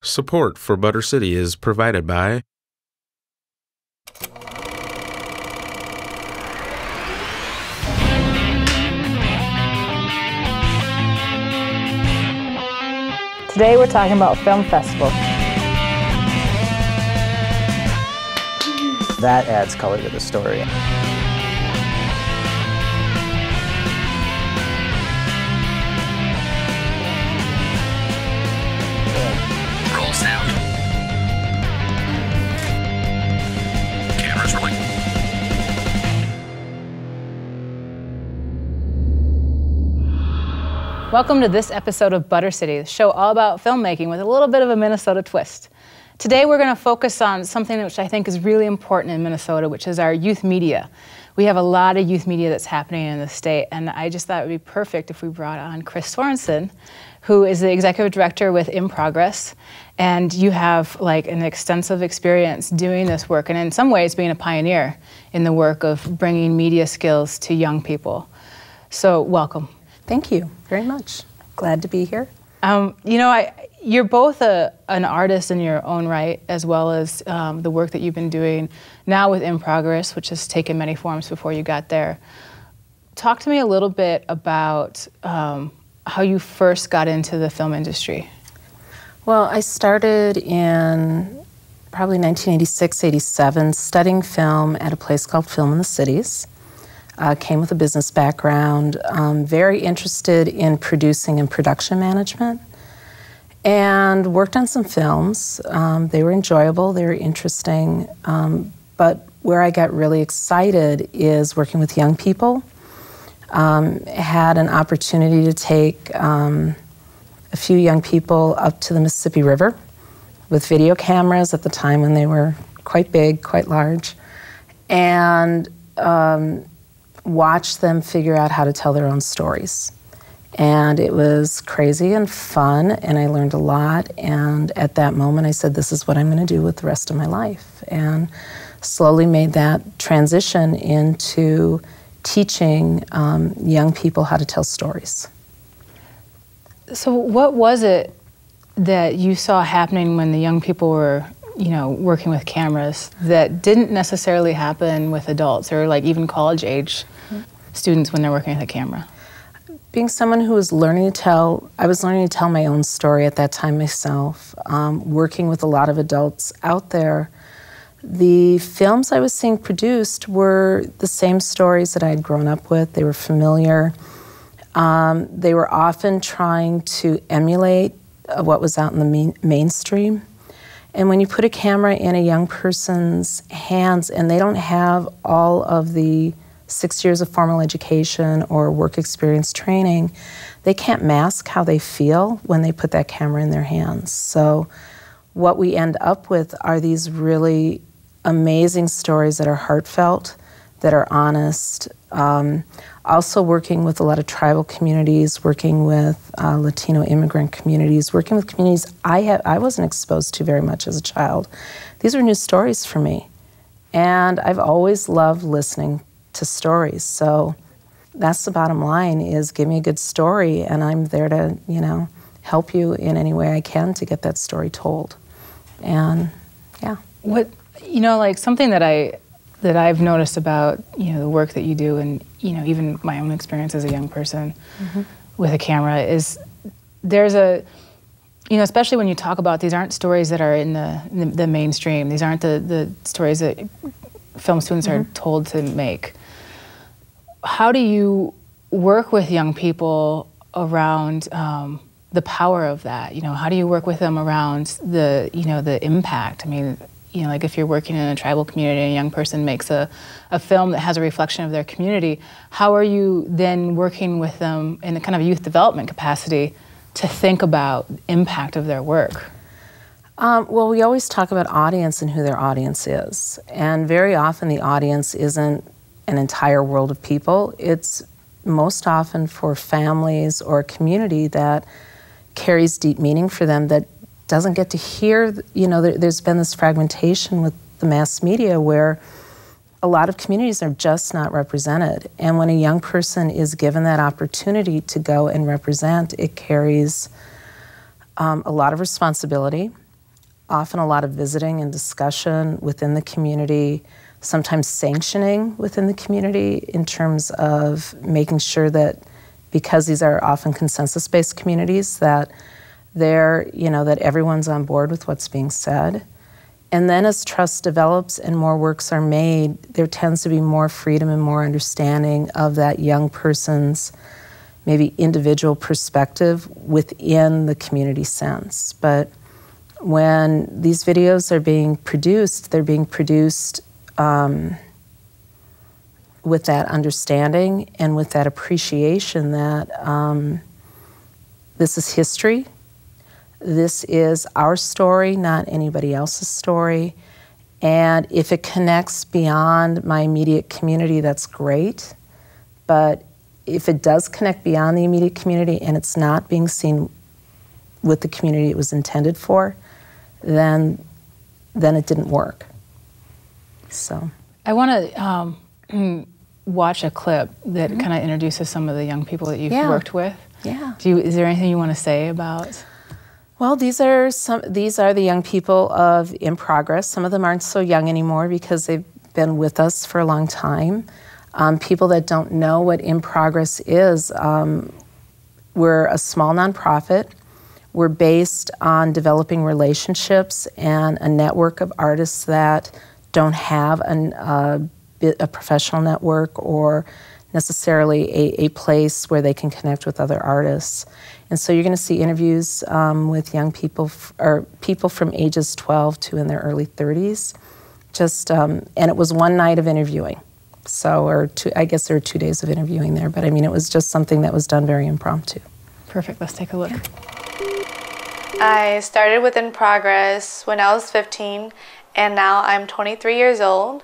Support for Butter City is provided by Today we're talking about film festival. That adds color to the story. Roll sound. Cameras rolling. Welcome to this episode of Butter City, the show all about filmmaking with a little bit of a Minnesota twist. Today we're going to focus on something which I think is really important in Minnesota, which is our youth media. We have a lot of youth media that's happening in the state, and I just thought it would be perfect if we brought on Kristine Sorensen, who is the executive director with In Progress, and you have like an extensive experience doing this work, and in some ways being a pioneer in the work of bringing media skills to young people. So welcome. Thank you very much. Glad to be here. You're both an artist in your own right, as well as the work that you've been doing now with In Progress, which has taken many forms before you got there. Talk to me a little bit about how you first got into the film industry. Well, I started in probably 1986, 87, studying film at a place called Film in the Cities. Came with a business background, very interested in producing and production management, and worked on some films. They were enjoyable, they were interesting, but where I got really excited is working with young people. Had an opportunity to take a few young people up to the Mississippi River with video cameras at the time when they were quite big, quite large, and watch them figure out how to tell their own stories. And it was crazy and fun, and I learned a lot, and at that moment I said, this is what I'm going to do with the rest of my life, and slowly made that transition into teaching young people how to tell stories. So what was it that you saw happening when the young people were working with cameras that didn't necessarily happen with adults or like even college age students when they're working with a camera? Being someone who was learning to tell, I was learning to tell my own story at that time myself, working with a lot of adults out there. The films I was seeing produced were the same stories that I had grown up with. They were familiar. They were often trying to emulate what was out in the mainstream. And when you put a camera in a young person's hands and they don't have all of the 6 years of formal education or work experience training, they can't mask how they feel when they put that camera in their hands. So what we end up with are these really amazing stories that are heartfelt, that are honest. Also working with a lot of tribal communities, working with Latino immigrant communities, working with communities I wasn't exposed to very much as a child. These were new stories for me. And I've always loved listening to stories. So that's the bottom line, is give me a good story and I'm there to, help you in any way I can to get that story told. And yeah. Something that I've noticed about the work that you do, and even my own experience as a young person with a camera, is there's a especially when you talk about, these aren't stories that are in the mainstream. These aren't the stories that film students are told to make. How do you work with young people around the power of that? How do you work with them around the impact? I mean, like if you're working in a tribal community and a young person makes a film that has a reflection of their community, how are you then working with them in a kind of youth development capacity to think about impact of their work? Well, we always talk about audience and who their audience is. And very often the audience isn't an entire world of people. It's most often for families or a community that carries deep meaning for them, that doesn't get to hear, there's been this fragmentation with the mass media where a lot of communities are just not represented. And when a young person is given that opportunity to go and represent, it carries a lot of responsibility. often a lot of visiting and discussion within the community, sometimes sanctioning within the community in terms of making sure that, because these are often consensus-based communities, that that everyone's on board with what's being said. And then as trust develops and more works are made, there tends to be more freedom and more understanding of that young person's maybe individual perspective within the community sense. But when these videos are being produced, they're being produced with that understanding and with that appreciation that this is history. This is our story, not anybody else's story. And if it connects beyond my immediate community, that's great. But if it does connect beyond the immediate community and it's not being seen with the community it was intended for, then it didn't work. So I want to watch a clip that kind of introduces some of the young people that you've worked with. Yeah. Is there anything you want to say about? Well, these are the young people of In Progress. Some of them aren't so young anymore because they've been with us for a long time. People that don't know what In Progress is, we're a small nonprofit. We're based on developing relationships and a network of artists that don't have a professional network or necessarily a place where they can connect with other artists. And so you're going to see interviews with young people, or people from ages 12 to in their early 30s. And it was one night of interviewing. I guess there were 2 days of interviewing there, but I mean, it was just something that was done very impromptu. Perfect, let's take a look. I started with In Progress when I was 15, and now I'm 23 years old.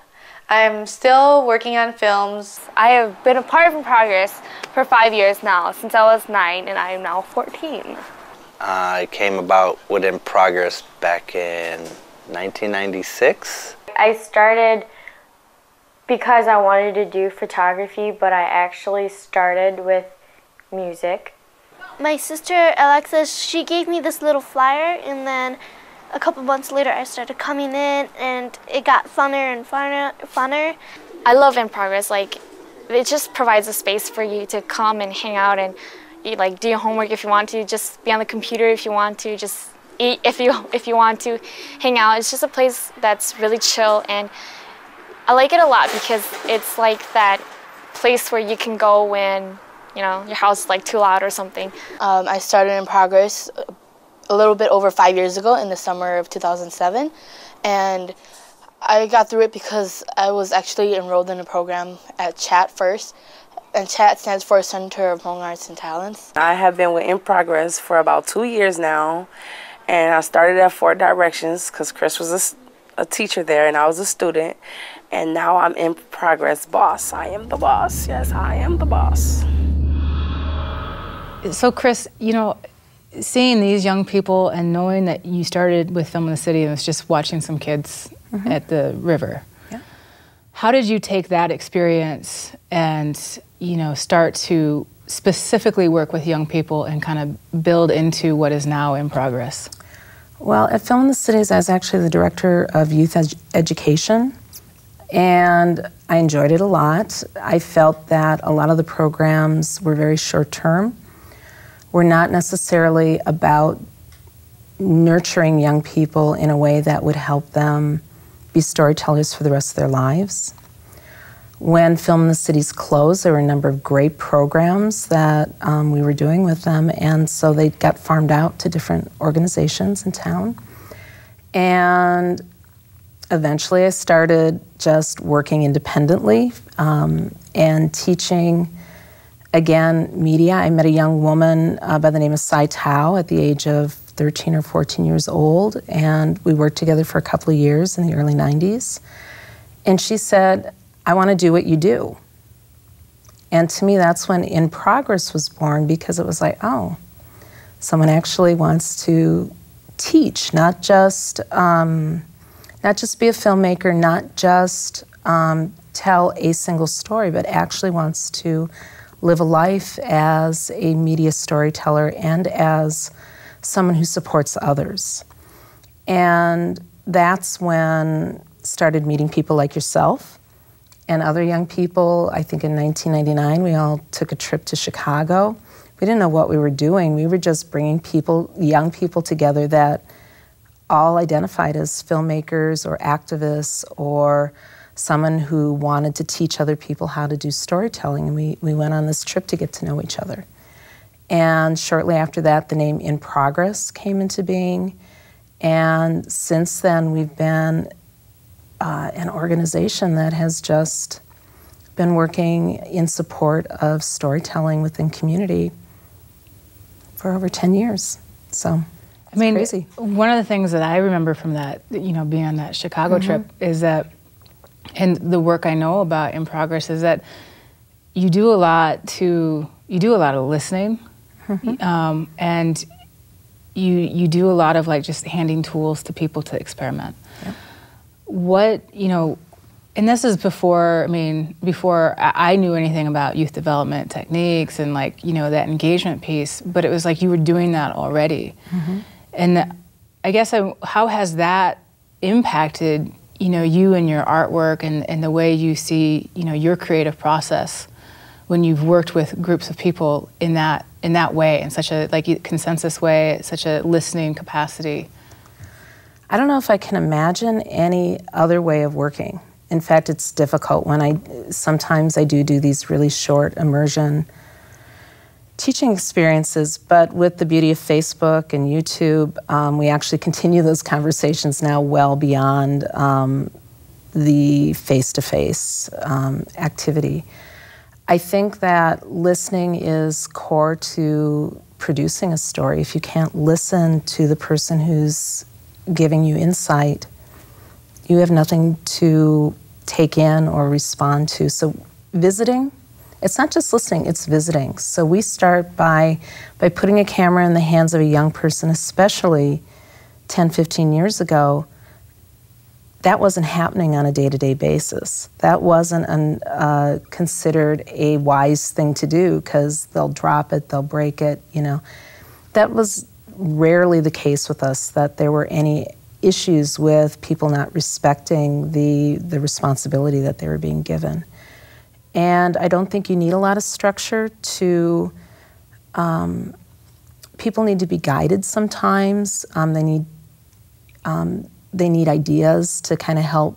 I'm still working on films. I have been a part of In Progress for 5 years now, since I was 9, and I am now 14. I came about with In Progress back in 1996. I started because I wanted to do photography, but I actually started with music. My sister Alexis, she gave me this little flyer, and then a couple months later I started coming in, and it got funner and funner. I love In Progress. It just provides a space for you to come and hang out and do your homework if you want to, just be on the computer if you want to, just eat if you want to, hang out. It's just a place that's really chill, and I like it a lot because it's like that place where you can go when your house is too loud or something. I started In Progress a little bit over 5 years ago in the summer of 2007, and I got through it because I was actually enrolled in a program at CHAT first, and CHAT stands for Center of Hmong Arts and Talents. I have been with In Progress for about 2 years now, and I started at Four Directions because Chris was a teacher there and I was a student, and now I'm In Progress boss. I am the boss. Yes, I am the boss. So Chris, seeing these young people and knowing that you started with Film in the City and was just watching some kids at the river, how did you take that experience and start to specifically work with young people and kind of build into what is now In Progress? Well, at Film in the Cities, I was actually the director of youth education, and I enjoyed it a lot. I felt that a lot of the programs were very short-term. We're not necessarily about nurturing young people in a way that would help them be storytellers for the rest of their lives. When Film in the Cities closed, there were a number of great programs that we were doing with them, and so they got farmed out to different organizations in town. And eventually I started just working independently and teaching, again, media. I met a young woman by the name of Sai Tao at the age of 13 or 14 years old, and we worked together for a couple of years in the early 90s. And she said, I want to do what you do. And to me, that's when In Progress was born, because it was like, oh, someone actually wants to teach, not just be a filmmaker, not just tell a single story, but actually wants to live a life as a media storyteller and as someone who supports others. And that's when started meeting people like yourself and other young people. I think in 1999 we all took a trip to Chicago. We didn't know what we were doing. We were just bringing people, young people together that all identified as filmmakers or activists or someone who wanted to teach other people how to do storytelling. And we went on this trip to get to know each other. And shortly after that, the name In Progress came into being. And since then, we've been an organization that has just been working in support of storytelling within community for over 10 years. So it's crazy. One of the things that I remember from that, you know, being on that Chicago trip is that, and the work I know about In Progress is that you do a lot of listening, and you do a lot of like just handing tools to people to experiment. Yep. What, you know, and this is before I knew anything about youth development techniques and like, you know, that engagement piece, but it was like you were doing that already. And I guess how has that impacted, you know, you and your artwork and the way you see, you know, your creative process when you've worked with groups of people in that way, in such a like consensus way, such a listening capacity? I don't know if I can imagine any other way of working. In fact, it's difficult when sometimes I do these really short immersion teaching experiences, but with the beauty of Facebook and YouTube, we actually continue those conversations now well beyond the face-to-face activity. I think that listening is core to producing a story. If you can't listen to the person who's giving you insight, you have nothing to take in or respond to. So visiting, it's not just listening, it's visiting. So we start by putting a camera in the hands of a young person, especially 10, 15 years ago. That wasn't happening on a day-to-day basis. That wasn't considered a wise thing to do because they'll drop it, they'll break it, you know. That was rarely the case with us, that there were any issues with people not respecting the responsibility that they were being given. And I don't think you need a lot of structure to, people need to be guided sometimes. They need ideas to kind of help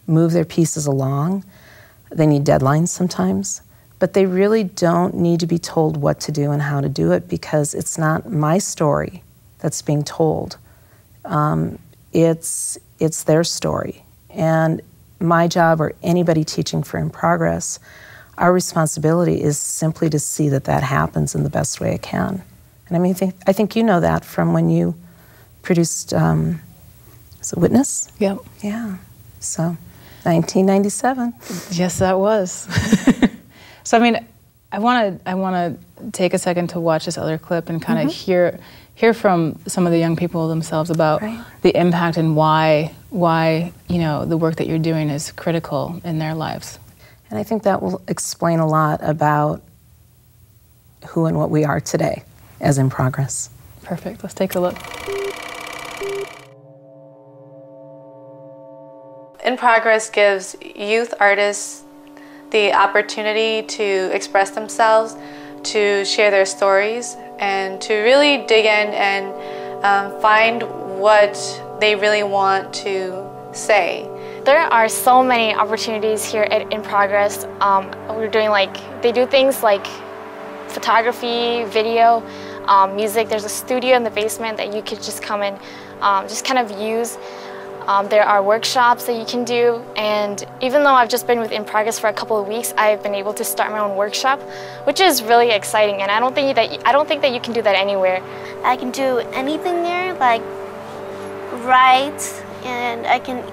move their pieces along. They need deadlines sometimes. But they really don't need to be told what to do and how to do it because it's not my story that's being told. It's their story. And my job, or anybody teaching for In Progress, our responsibility is simply to see that that happens in the best way it can. And I mean, I think you know that from when you produced, was it Witness? Yep. Yeah. So, 1997. Yes, that was. So, I mean, I want to take a second to watch this other clip and kind of hear from some of the young people themselves about the impact and why you know the work that you're doing is critical in their lives. And I think that will explain a lot about who and what we are today as In Progress. Perfect. Let's take a look. In Progress gives youth artists the opportunity to express themselves, to share their stories, and to really dig in and find what they really want to say. There are so many opportunities here at In Progress. We're doing they do things like photography, video, music. There's a studio in the basement that you could just come and just kind of use. There are workshops that you can do, and even though I've just been with In Progress for a couple of weeks, I've been able to start my own workshop, which is really exciting, and I don't think that you can do that anywhere. I can do anything there, like write, and I can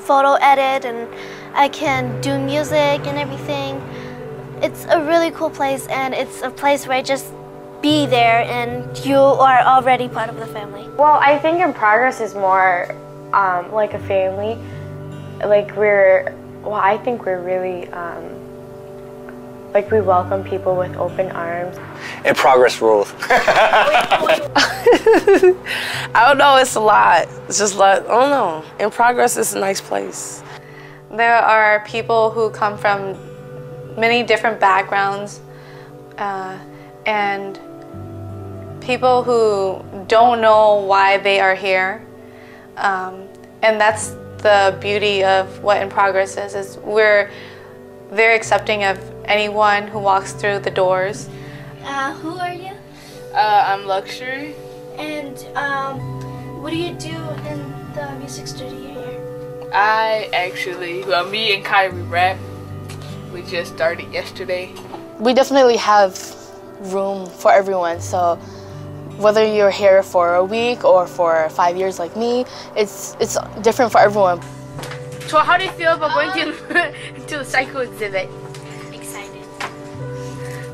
photo edit, and I can do music and everything. It's a really cool place, and it's a place where I just be there and you are already part of the family. Well, I think In Progress is more like a family. I think we're really Like, we welcome people with open arms. In progress rules. I don't know, it's a lot. It's just like, I don't know. In progress is a nice place. There are people who come from many different backgrounds and people who don't know why they are here. And that's the beauty of what In Progress is we're very accepting of anyone who walks through the doors. Who are you? I'm Luxury. And what do you do in the music studio here? Me and Kyrie rap. We just started yesterday. We definitely have room for everyone, so whether you're here for a week or for 5 years like me, it's different for everyone. So how do you feel about going to the psycho exhibit? Excited.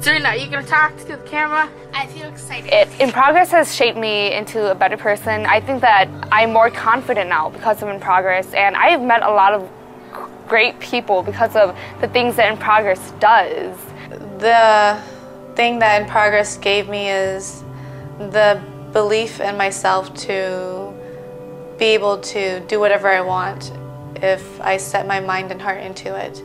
Serena, are you going to talk to the camera? I feel excited. In Progress has shaped me into a better person. I think that I'm more confident now because of In Progress, and I have met a lot of great people because of the things that In Progress does. The thing that In Progress gave me is the belief in myself to be able to do whatever I want if I set my mind and heart into it.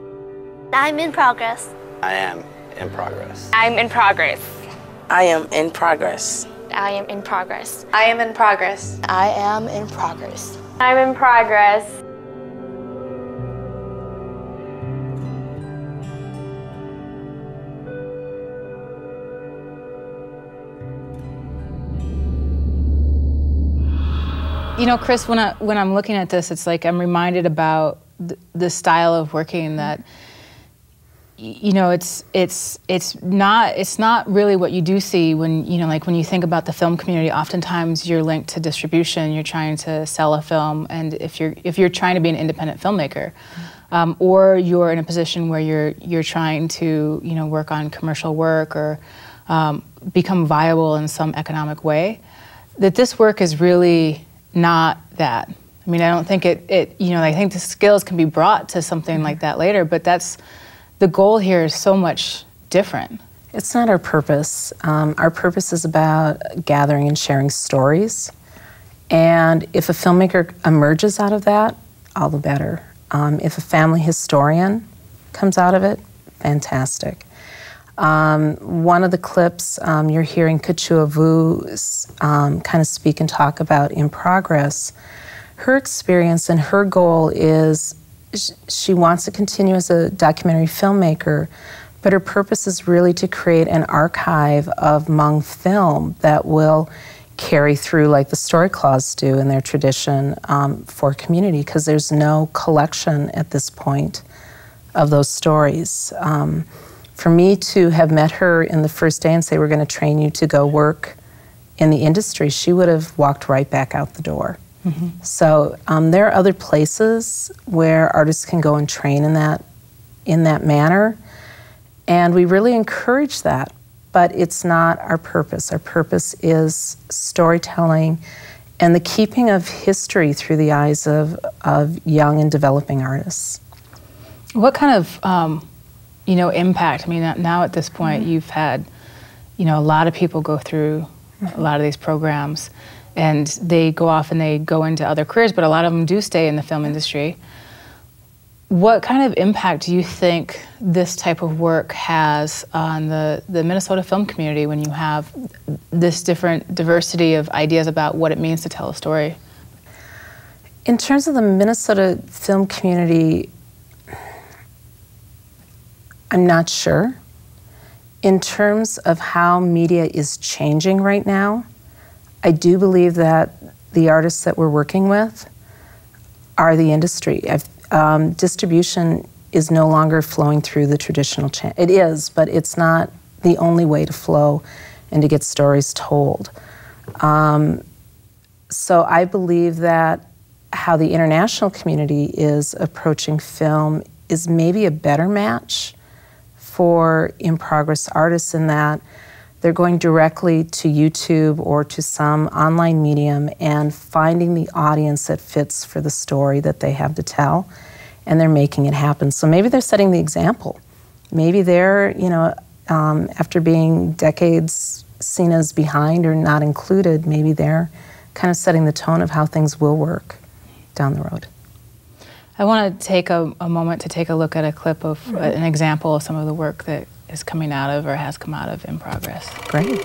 I'm in progress. I am in progress. I'm in progress. I am in progress. I am in progress. I am in progress. I am in progress. I'm in progress. You know, Chris, when I'm looking at this, it's like I'm reminded about the style of working that, you know, it's not really what you do see when, you know, like when you think about the film community. Oftentimes you're linked to distribution. You're trying to sell a film, and if you're trying to be an independent filmmaker, or you're in a position where you're trying to, you know, work on commercial work or become viable in some economic way, that this work is really not that. I mean, I don't think it you know, I think the skills can be brought to something like that later, but that's, the goal here is so much different. It's not our purpose. Our purpose is about gathering and sharing stories. And if a filmmaker emerges out of that, all the better. If a family historian comes out of it, fantastic. One of the clips, you're hearing Kachua Vu kind of speak and talk about In Progress. Her experience and her goal is she wants to continue as a documentary filmmaker, but her purpose is really to create an archive of Hmong film that will carry through like the story claws do in their tradition for community, because there's no collection at this point of those stories. For me to have met her in the first day and say, we're going to train you to go work in the industry, she would have walked right back out the door. Mm-hmm. So there are other places where artists can go and train in that manner, and we really encourage that, but it's not our purpose. Our purpose is storytelling and the keeping of history through the eyes of young and developing artists. What kind of you know, impact? I mean, now at this point, you've had, you know, a lot of people go through a lot of these programs, and they go off and they go into other careers, but a lot of them do stay in the film industry. What kind of impact do you think this type of work has on the Minnesota film community when you have this different diversity of ideas about what it means to tell a story? In terms of the Minnesota film community, I'm not sure. In terms of how media is changing right now, I do believe that the artists that we're working with are the industry. Distribution is no longer flowing through the traditional channel. It is, but it's not the only way to flow and to get stories told. So I believe that how the international community is approaching film is maybe a better match for In Progress artists, in that they're going directly to YouTube or to some online medium and finding the audience that fits for the story that they have to tell, and they're making it happen. So maybe they're setting the example. maybe they're, after being decades seen as behind or not included, maybe they're kind of setting the tone of how things will work down the road. I want to take a moment to take a look at a clip of an example of some of the work that is coming out of or has come out of In Progress. Great.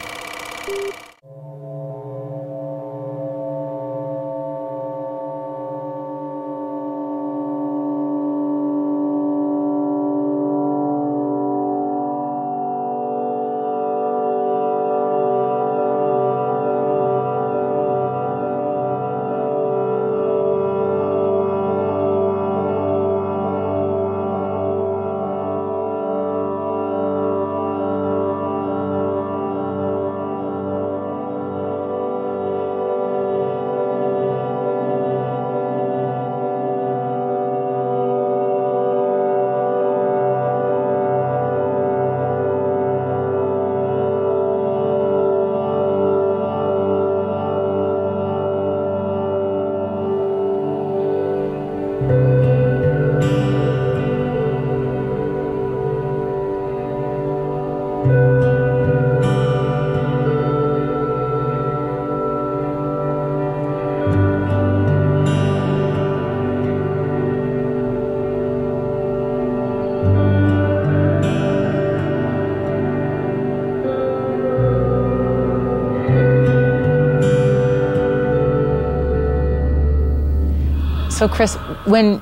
So Chris, when,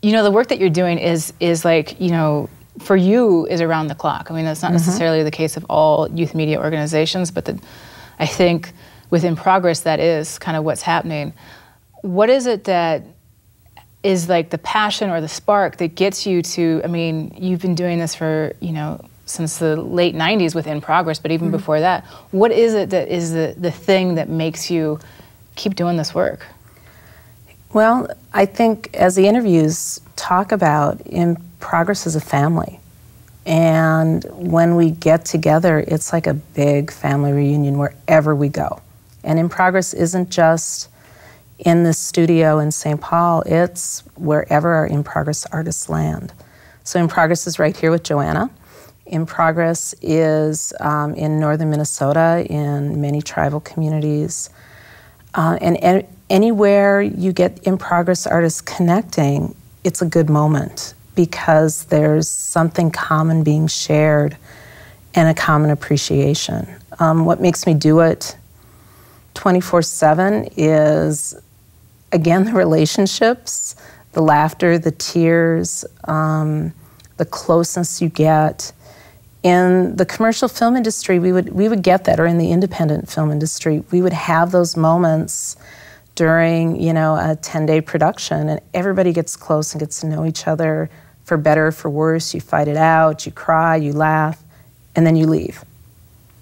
the work that you're doing is like, for you is around the clock. I mean, that's not necessarily the case of all youth media organizations, but I think within Progress, that is kind of what's happening. What is it that is like the passion or the spark that gets you to, I mean, you've been doing this for, since the late 90s within Progress, but even before that, what is it that is the thing that makes you keep doing this work? Well, I think as the interviews talk about, In Progress is a family. And when we get together, it's like a big family reunion wherever we go. And In Progress isn't just in the studio in St. Paul, it's wherever our In Progress artists land. So In Progress is right here with Joanna. In Progress is in northern Minnesota in many tribal communities. And anywhere you get In Progress artists connecting, it's a good moment because there's something common being shared and a common appreciation. What makes me do it 24/7 is, again, the relationships, the laughter, the tears, the closeness you get. In the commercial film industry, we would get that, or in the independent film industry, we would have those moments during, a 10-day production, and everybody gets close and gets to know each other, for better or for worse. You fight it out, you cry, you laugh, and then you leave.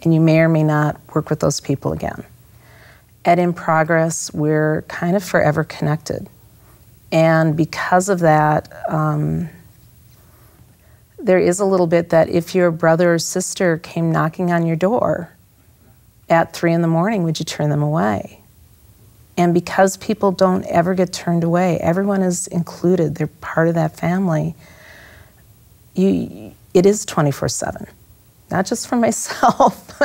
And you may or may not work with those people again. At In Progress, we're kind of forever connected. And because of that, there is a little bit that if your brother or sister came knocking on your door at 3 in the morning, would you turn them away? And because people don't ever get turned away, everyone is included, they're part of that family, it is 24/7. Not just for myself,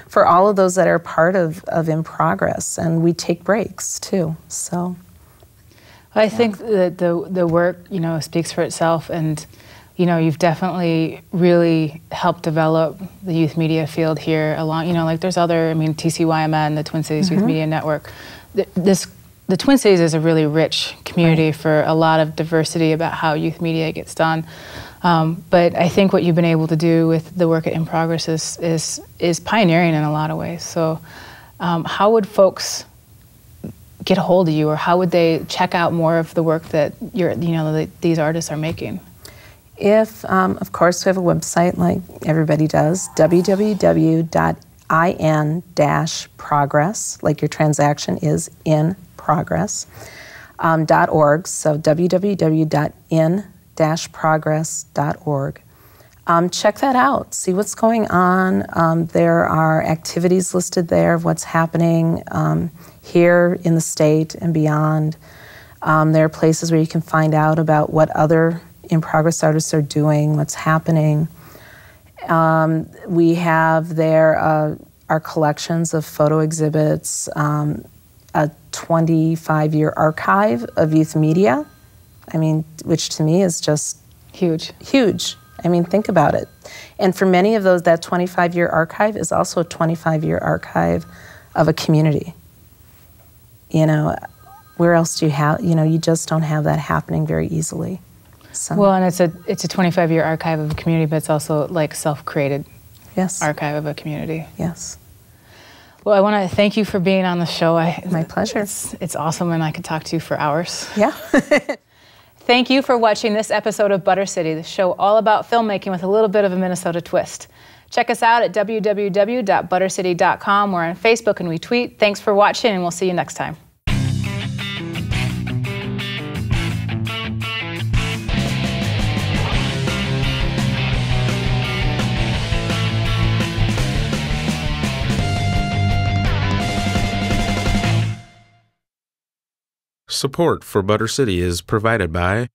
for all of those that are part of In Progress. And we take breaks too, so. I think that the work, speaks for itself, and you've definitely really helped develop the youth media field here along, like there's other, TCYMN, the Twin Cities Youth Media Network. The Twin Cities is a really rich community for a lot of diversity about how youth media gets done. But I think what you've been able to do with the work at In Progress is pioneering in a lot of ways. So how would folks get a hold of you, or how would they check out more of the work that these artists are making? If, of course, we have a website like everybody does, www.in-progress, like your transaction is in progress, .org, so www.in-progress.org. Check that out, see what's going on. There are activities listed there of what's happening here in the state and beyond. There are places where you can find out about what other in-progress artists are doing, what's happening. We have there our collections of photo exhibits, a 25-year archive of youth media, I mean, which to me is just huge. Huge. I mean, think about it. And for many of those, that 25-year archive is also a 25-year archive of a community. You know, where else do you have, you know, you just don't have that happening very easily. So. Well, and it's a 25-year archive of a community, but it's also like self-created archive of a community. Yes. Well, I want to thank you for being on the show. My pleasure. It's awesome, and I could talk to you for hours. Yeah. Thank you for watching this episode of Butter City, the show all about filmmaking with a little bit of a Minnesota twist. Check us out at www.buttercity.com. We're on Facebook and we tweet. Thanks for watching, and we'll see you next time. Support for Butter City is provided by